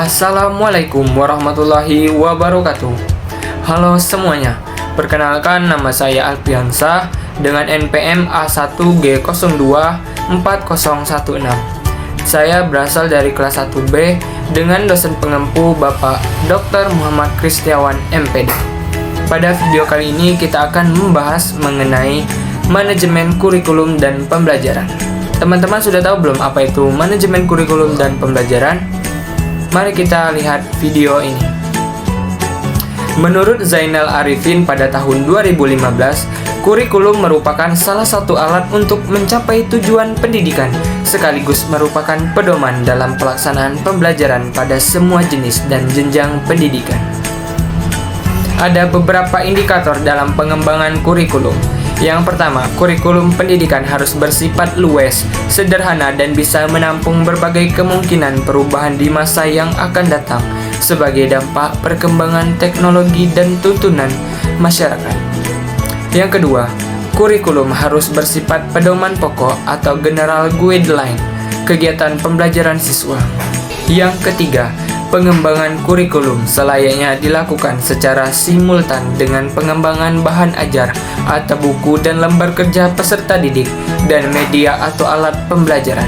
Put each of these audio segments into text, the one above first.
Assalamualaikum warahmatullahi wabarakatuh. Halo semuanya, perkenalkan nama saya Alfiansyah dengan NPM A1G024016. Saya berasal dari kelas 1B dengan dosen pengempu Bapak Dr. Muhammad Kristiawan MPD. Pada video kali ini kita akan membahas mengenai manajemen kurikulum dan pembelajaran. Teman-teman sudah tahu belum apa itu manajemen kurikulum dan pembelajaran? Mari kita lihat video ini. Menurut Zainal Arifin pada tahun 2015, kurikulum merupakan salah satu alat untuk mencapai tujuan pendidikan, sekaligus merupakan pedoman dalam pelaksanaan pembelajaran pada semua jenis dan jenjang pendidikan. Ada beberapa indikator dalam pengembangan kurikulum. Yang pertama, kurikulum pendidikan harus bersifat luas, sederhana, dan bisa menampung berbagai kemungkinan perubahan di masa yang akan datang sebagai dampak perkembangan teknologi dan tuntunan masyarakat. Yang kedua, kurikulum harus bersifat pedoman pokok atau general guideline kegiatan pembelajaran siswa. Yang ketiga, pengembangan kurikulum selayaknya dilakukan secara simultan dengan pengembangan bahan ajar atau buku dan lembar kerja peserta didik dan media atau alat pembelajaran.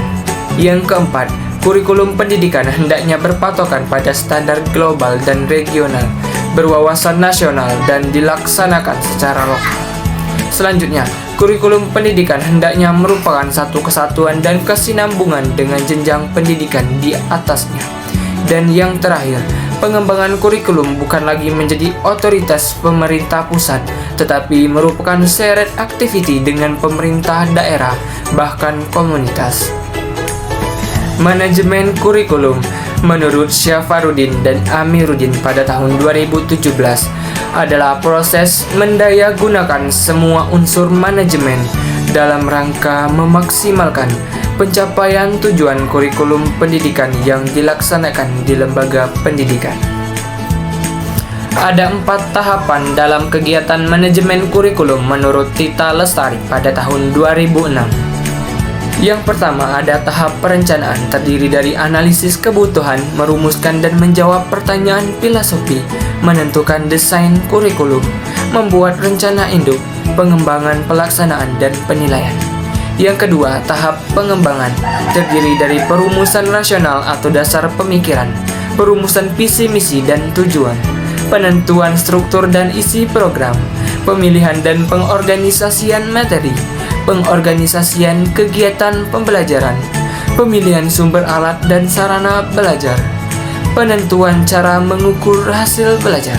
Yang keempat, kurikulum pendidikan hendaknya berpatokan pada standar global dan regional, berwawasan nasional dan dilaksanakan secara lokal. Selanjutnya, kurikulum pendidikan hendaknya merupakan satu kesatuan dan kesinambungan dengan jenjang pendidikan di atasnya. Dan yang terakhir, pengembangan kurikulum bukan lagi menjadi otoritas pemerintah pusat, tetapi merupakan seret aktiviti dengan pemerintah daerah, bahkan komunitas. Manajemen kurikulum menurut Syafarudin dan Amiruddin pada tahun 2017 adalah proses mendayagunakan semua unsur manajemen dalam rangka memaksimalkan pencapaian tujuan kurikulum pendidikan yang dilaksanakan di lembaga pendidikan. Ada 4 tahapan dalam kegiatan manajemen kurikulum menurut Tita Lestari pada tahun 2006. Yang pertama ada tahap perencanaan, terdiri dari analisis kebutuhan, merumuskan dan menjawab pertanyaan filosofi, menentukan desain kurikulum, membuat rencana induk, pengembangan pelaksanaan dan penilaian. Yang kedua, tahap pengembangan, terdiri dari perumusan rasional atau dasar pemikiran, perumusan visi misi dan tujuan, penentuan struktur dan isi program, pemilihan dan pengorganisasian materi, pengorganisasian kegiatan pembelajaran, pemilihan sumber alat dan sarana belajar, penentuan cara mengukur hasil belajar.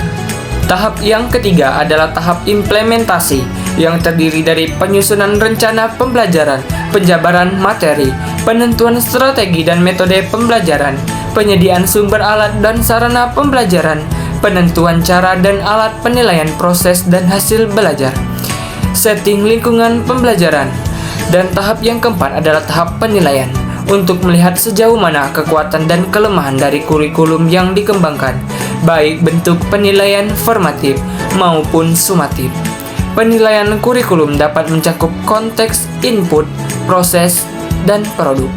Tahap yang ketiga adalah tahap implementasi, yang terdiri dari penyusunan rencana pembelajaran, penjabaran materi, penentuan strategi dan metode pembelajaran, penyediaan sumber alat dan sarana pembelajaran, penentuan cara dan alat penilaian proses dan hasil belajar, setting lingkungan pembelajaran. Dan tahap yang keempat adalah tahap penilaian, untuk melihat sejauh mana kekuatan dan kelemahan dari kurikulum yang dikembangkan, baik bentuk penilaian formatif maupun sumatif. Penilaian kurikulum dapat mencakup konteks input, proses, dan produk.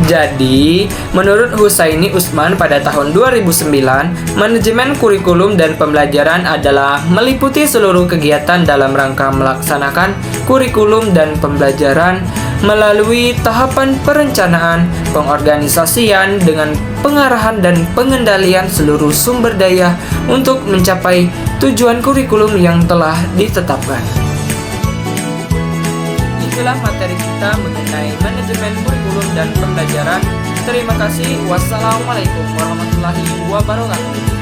Jadi, menurut Husaini Usman pada tahun 2009, manajemen kurikulum dan pembelajaran adalah meliputi seluruh kegiatan dalam rangka melaksanakan kurikulum dan pembelajaran melalui tahapan perencanaan, pengorganisasian dengan pengarahan dan pengendalian seluruh sumber daya untuk mencapai tujuan kurikulum yang telah ditetapkan. Itulah materi kita mengenai manajemen kurikulum dan pembelajaran. Terima kasih. Wassalamualaikum warahmatullahi wabarakatuh.